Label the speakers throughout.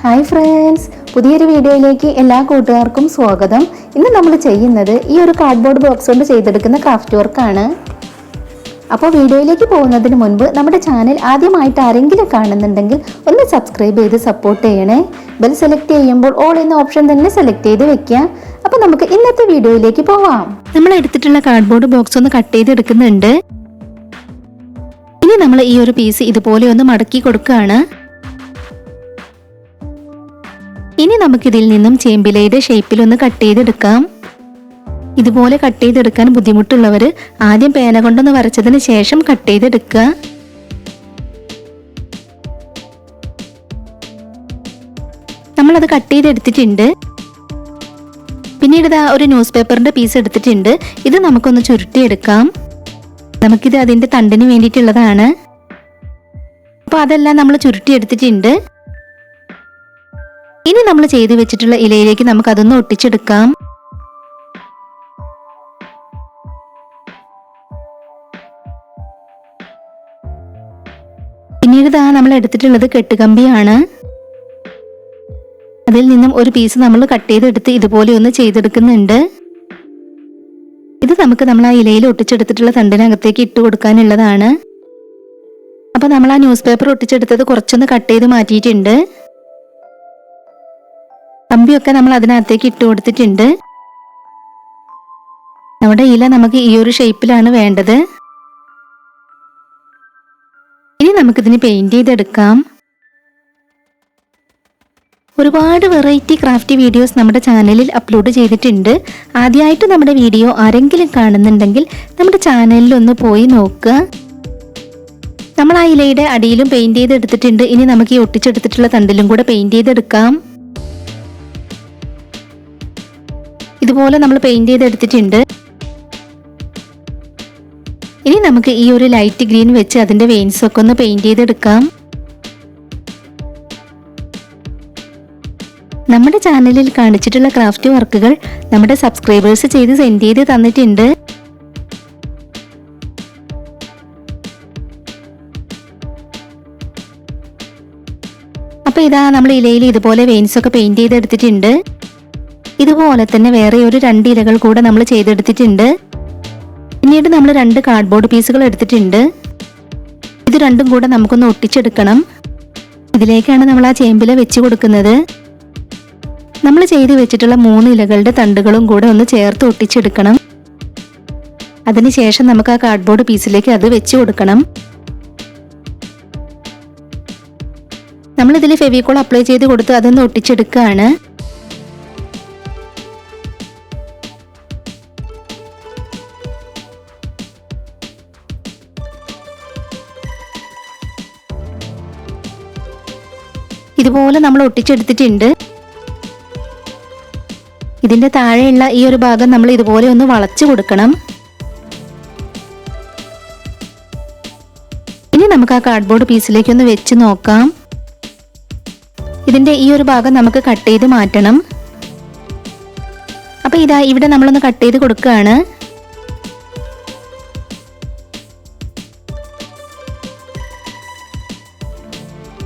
Speaker 1: Hi friends, പുതിയൊരു വീഡിയോയിലേക്ക് എല്ലാ കൂട്ടുകാർക്കും സ്വാഗതം. ഇന്ന് നമ്മൾ ചെയ്യുന്നത് ഈ ഒരു കാർഡ്ബോർഡ് ബോക്സ് കൊണ്ട് ചെയ്തെടുക്കുന്ന ക്രാഫ്റ്റ് വർക്കാണ്. അപ്പോൾ വീഡിയോയിലേക്ക് പോകുന്നതിന് മുൻപ് നമ്മുടെ ചാനൽ ആദ്യമായിട്ട് ആരെങ്കിലും കാണുന്നുണ്ടെങ്കിൽ ഒന്ന് സബ്സ്ക്രൈബ് ചെയ്ത് സപ്പോർട്ട് ചെയ്യണേ. ബെൽ സെലക്ട് ചെയ്യുമ്പോൾ ഓൾ എന്ന ഓപ്ഷൻ തന്നെ സെലക്ട് ചെയ്ത് വെക്കുക. അപ്പോൾ നമുക്ക് ഇന്നത്തെ വീഡിയോയിലേക്ക് പോവാം. നമ്മൾ എടുത്തിട്ടുള്ള കാർഡ്ബോർഡ് ബോക്സ് ഒന്ന് കട്ട് ചെയ്തെടുക്കുന്നുണ്ട്. ഇനി നമ്മൾ ഈ ഒരു പീസ് ഇതുപോലെ ഒന്ന് മടക്കി കൊടുക്കുകയാണ്. ഇനി നമുക്കിതിൽ നിന്നും ചേമ്പിലയുടെ ഷേപ്പിൽ ഒന്ന് കട്ട് ചെയ്തെടുക്കാം. ഇതുപോലെ കട്ട് ചെയ്തെടുക്കാൻ ബുദ്ധിമുട്ടുള്ളവർ ആദ്യം പേന കൊണ്ടൊന്ന് വരച്ചതിന് ശേഷം കട്ട് ചെയ്തെടുക്കുക. നമ്മളത് കട്ട് ചെയ്തെടുത്തിട്ടുണ്ട്. പിന്നീട് ഇതാ ഒരു ന്യൂസ് പേപ്പറിന്റെ പീസ് എടുത്തിട്ടുണ്ട്. ഇത് നമുക്കൊന്ന് ചുരുട്ടിയെടുക്കാം. നമുക്കിത് അതിന്റെ തണ്ടിന് വേണ്ടിയിട്ടുള്ളതാണ്. അപ്പോൾ അതെല്ലാം നമ്മൾ ചുരുട്ടിയെടുത്തിട്ടുണ്ട്. ഇനി നമ്മൾ ചെയ്തു വെച്ചിട്ടുള്ള ഇലയിലേക്ക് നമുക്ക് അതൊന്ന് ഒട്ടിച്ചെടുക്കാം. പിന്നീട് നമ്മൾ എടുത്തിട്ടുള്ളത് കെട്ടുകമ്പിയാണ്. അതിൽ നിന്നും ഒരു പീസ് നമ്മൾ കട്ട് ചെയ്തെടുത്ത് ഇതുപോലെ ഒന്ന് ചെയ്തെടുക്കുന്നുണ്ട്. ഇത് നമുക്ക് നമ്മൾ ആ ഇലയിൽ ഒട്ടിച്ചെടുത്തിട്ടുള്ള തണ്ടിനകത്തേക്ക് ഇട്ട് കൊടുക്കാനുള്ളതാണ്. അപ്പൊ നമ്മൾ ആ ന്യൂസ് പേപ്പർ ഒട്ടിച്ചെടുത്തത് കുറച്ചൊന്ന് കട്ട് ചെയ്ത് മാറ്റിയിട്ടുണ്ട്. കമ്പിയൊക്കെ നമ്മൾ അതിനകത്തേക്ക് ഇട്ട് കൊടുത്തിട്ടുണ്ട്. നമ്മുടെ ഇല നമുക്ക് ഈ ഒരു ഷേപ്പിലാണ് വേണ്ടത്. ഇനി നമുക്കിതിന് പെയിന്റ് ചെയ്തെടുക്കാം. ഒരുപാട് വെറൈറ്റി ക്രാഫ്റ്റ് വീഡിയോസ് നമ്മുടെ ചാനലിൽ അപ്ലോഡ് ചെയ്തിട്ടുണ്ട്. ആദ്യമായിട്ട് നമ്മുടെ വീഡിയോ ആരെങ്കിലും കാണുന്നുണ്ടെങ്കിൽ നമ്മുടെ ചാനലിൽ ഒന്ന് പോയി നോക്കുക. നമ്മൾ ആ ഇലയുടെ അടിയിലും പെയിന്റ് ചെയ്തെടുത്തിട്ടുണ്ട്. ഇനി നമുക്ക് ഈ ഒട്ടിച്ചെടുത്തിട്ടുള്ള തണ്ടിലും കൂടെ പെയിന്റ് ചെയ്തെടുക്കാം. ഇതുപോലെ നമ്മൾ പെയിന്റ് ചെയ്തെടുത്തിട്ടുണ്ട്. ഇനി നമുക്ക് ഈ ഒരു ലൈറ്റ് ഗ്രീൻ വെച്ച് അതിന്റെ വെയിൻസ് ഒക്കെ ഒന്ന് പെയിന്റ് ചെയ്തെടുക്കാം. നമ്മുടെ ചാനലിൽ കാണിച്ചിട്ടുള്ള ക്രാഫ്റ്റ് വർക്കുകൾ നമ്മുടെ സബ്സ്ക്രൈബേഴ്സ് ചെയ്ത് സെൻഡ് ചെയ്ത് തന്നിട്ടുണ്ട്. അപ്പൊ ഇതാ നമ്മൾ ഇലയിൽ ഇതുപോലെ വെയിൻസ് ഒക്കെ പെയിന്റ് ചെയ്തെടുത്തിട്ടുണ്ട്. ഇതുപോലെ തന്നെ വേറെ ഒരു 2 ഇലകൾ കൂടെ നമ്മൾ ചെയ്തെടുത്തിട്ടുണ്ട്. പിന്നീട് നമ്മൾ 2 കാർഡ്ബോർഡ് പീസുകൾ എടുത്തിട്ടുണ്ട്. ഇത് രണ്ടും കൂടെ നമുക്കൊന്ന് ഒട്ടിച്ചെടുക്കണം. ഇതിലേക്കാണ് നമ്മൾ ആ ചേമ്പില വെച്ച് കൊടുക്കുന്നത്. നമ്മൾ ചെയ്ത് വെച്ചിട്ടുള്ള 3 ഇലകളുടെ തണ്ടുകളും കൂടെ ഒന്ന് ചേർത്ത് ഒട്ടിച്ചെടുക്കണം. അതിനുശേഷം നമുക്ക് ആ കാർഡ്ബോർഡ് പീസിലേക്ക് അത് വെച്ച് കൊടുക്കണം. നമ്മളിതിൽ ഫെവിക്കോൾ അപ്ലൈ ചെയ്ത് കൊടുത്ത് അതൊന്ന് ഒട്ടിച്ചെടുക്കുകയാണ്. ഇതുപോലെ നമ്മൾ ഒട്ടിച്ചെടുത്തിട്ടുണ്ട്. ഇതിന്റെ താഴെയുള്ള ഈ ഒരു ഭാഗം നമ്മൾ ഇതുപോലെ ഒന്ന് വളച്ചു കൊടുക്കണം. ഇനി നമുക്ക് ആ കാർഡ്ബോർഡ് പീസിലേക്ക് ഒന്ന് വെച്ച് നോക്കാം. ഇതിന്റെ ഈ ഒരു ഭാഗം നമുക്ക് കട്ട് ചെയ്ത് മാറ്റണം. അപ്പൊ ഇതാ ഇവിടെ നമ്മളൊന്ന് കട്ട് ചെയ്ത് കൊടുക്കുകയാണ്.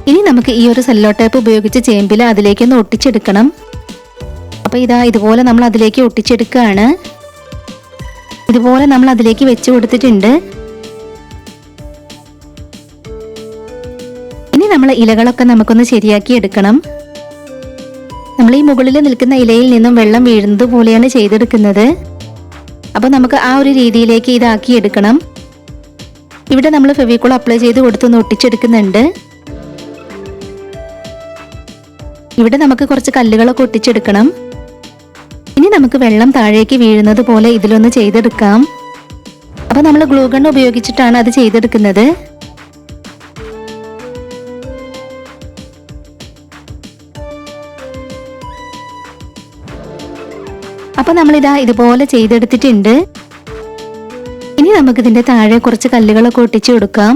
Speaker 1: ഇനി നമുക്ക് ഈ ഒരു സെല്ലോ ടേപ്പ് ഉപയോഗിച്ച് ചേമ്പില അതിലേക്കൊന്ന് ഒട്ടിച്ചെടുക്കണം. അപ്പൊ ഇതാ ഇതുപോലെ നമ്മൾ അതിലേക്ക് ഒട്ടിച്ചെടുക്കുകയാണ്. ഇതുപോലെ നമ്മൾ അതിലേക്ക് വെച്ച് കൊടുത്തിട്ടുണ്ട്. ഇനി നമ്മൾ ഇലകളൊക്കെ നമുക്കൊന്ന് ശരിയാക്കി എടുക്കണം. നമ്മൾ ഈ മുകളിൽ നിൽക്കുന്ന ഇലയിൽ നിന്നും വെള്ളം വീഴുന്നത് പോലെയാണ് ചെയ്തെടുക്കുന്നത്. അപ്പൊ നമുക്ക് ആ ഒരു രീതിയിലേക്ക് ഇതാക്കി എടുക്കണം. ഇവിടെ നമ്മൾ ഫെവിക്കോൾ അപ്ലൈ ചെയ്ത് കൊടുത്തൊന്ന് ഒട്ടിച്ചെടുക്കുന്നുണ്ട്. ഇവിടെ നമുക്ക് കുറച്ച് കല്ലുകളൊക്കെ ഒട്ടിച്ചെടുക്കണം. ഇനി നമുക്ക് വെള്ളം താഴേക്ക് വീഴുന്നത് പോലെ ഇതിലൊന്ന് ചെയ്തെടുക്കാം. അപ്പൊ നമ്മൾ ഗ്ലൂ ഗൺ ഉപയോഗിച്ചിട്ടാണ് അത് ചെയ്തെടുക്കുന്നത്. അപ്പൊ നമ്മളിതാ ഇതുപോലെ ചെയ്തെടുത്തിട്ടുണ്ട്. ഇനി നമുക്കിതിന്റെ താഴെ കുറച്ച് കല്ലുകളൊക്കെ ഒട്ടിച്ചു കൊടുക്കാം.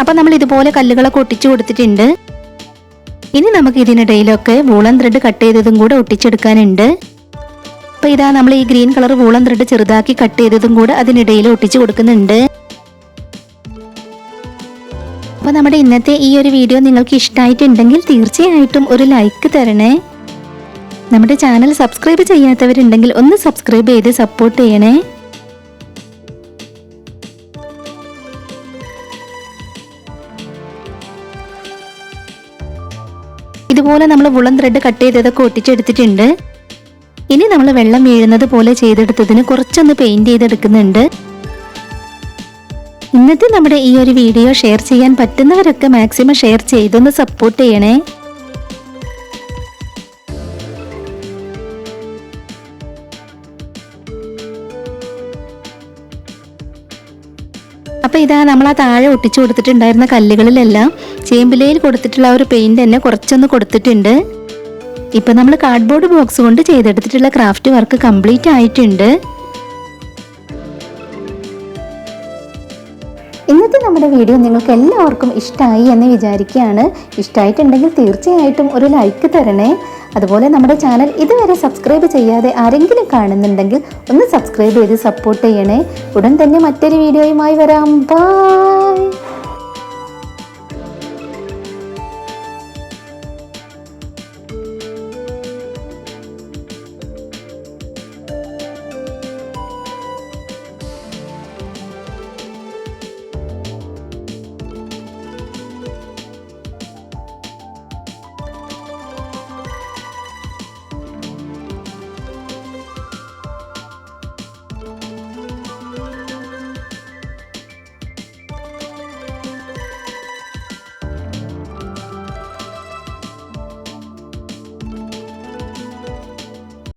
Speaker 1: അപ്പൊ നമ്മൾ ഇതുപോലെ കല്ലുകളൊക്കെ ഒട്ടിച്ചു കൊടുത്തിട്ടുണ്ട്. ഇനി നമുക്ക് ഇതിനിടയിലൊക്കെ വൂളൻ ത്രെഡ് കട്ട് ചെയ്തതും കൂടെ ഒട്ടിച്ചെടുക്കാനുണ്ട്. അപ്പൊ ഇതാ നമ്മൾ ഈ ഗ്രീൻ കളർ വൂളൻ ത്രെഡ് ചെറുതാക്കി കട്ട് ചെയ്തതും കൂടെ അതിനിടയിൽ ഒട്ടിച്ചു കൊടുക്കുന്നുണ്ട്. അപ്പോൾ നമ്മുടെ ഇന്നത്തെ ഈ ഒരു വീഡിയോ നിങ്ങൾക്ക് ഇഷ്ടമായിട്ടുണ്ടെങ്കിൽ തീർച്ചയായിട്ടും ഒരു ലൈക്ക് തരണേ. നമ്മുടെ ചാനൽ സബ്സ്ക്രൈബ് ചെയ്യാത്തവരുണ്ടെങ്കിൽ ഒന്ന് സബ്സ്ക്രൈബ് ചെയ്ത് സപ്പോർട്ട് ചെയ്യണേ. ഇതുപോലെ നമ്മൾ വുളൻ ത്രെഡ് കട്ട് ചെയ്തതൊക്കെ ഒട്ടിച്ചെടുത്തിട്ടുണ്ട്. ഇനി നമ്മൾ വെള്ളം വീഴുന്നത് പോലെ ചെയ്തെടുത്തതിന് കുറച്ചൊന്ന് പെയിന്റ് ചെയ്തെടുക്കുന്നുണ്ട്. ഇന്നത്തെ നമ്മുടെ ഈ ഒരു വീഡിയോ ഷെയർ ചെയ്യാൻ പറ്റുന്നവരൊക്കെ മാക്സിമം ഷെയർ ചെയ്തൊന്ന് സപ്പോർട്ട് ചെയ്യണേ. അപ്പോൾ ഇതാ നമ്മൾ ആ താഴെ ഒട്ടിച്ചു കൊടുത്തിട്ടുണ്ടായിരുന്ന കല്ലുകളിലെല്ലാം ചേമ്പിലയിൽ കൊടുത്തിട്ടുള്ള ഒരു പെയിന്റ് തന്നെ കുറച്ചൊന്ന് കൊടുത്തിട്ടുണ്ട്. ഇപ്പം നമ്മൾ കാർഡ്ബോർഡ് ബോക്സ് കൊണ്ട് ചെയ്തെടുത്തിട്ടുള്ള ക്രാഫ്റ്റ് വർക്ക് കംപ്ലീറ്റ് ആയിട്ടുണ്ട്. ഇന്നത്തെ നമ്മുടെ വീഡിയോ നിങ്ങൾക്ക് എല്ലാവർക്കും ഇഷ്ടമായി എന്ന് വിചാരിക്കുകയാണ്. ഇഷ്ടമായിട്ടുണ്ടെങ്കിൽ തീർച്ചയായിട്ടും ഒരു ലൈക്ക് തരണേ. അതുപോലെ നമ്മുടെ ചാനൽ ഇതുവരെ സബ്സ്ക്രൈബ് ചെയ്യാതെ ആരെങ്കിലും കാണുന്നുണ്ടെങ്കിൽ ഒന്ന് സബ്സ്ക്രൈബ് ചെയ്ത് സപ്പോർട്ട് ചെയ്യണേ. ഉടൻ തന്നെ മറ്റൊരു വീഡിയോയുമായി വരാം. ബൈ.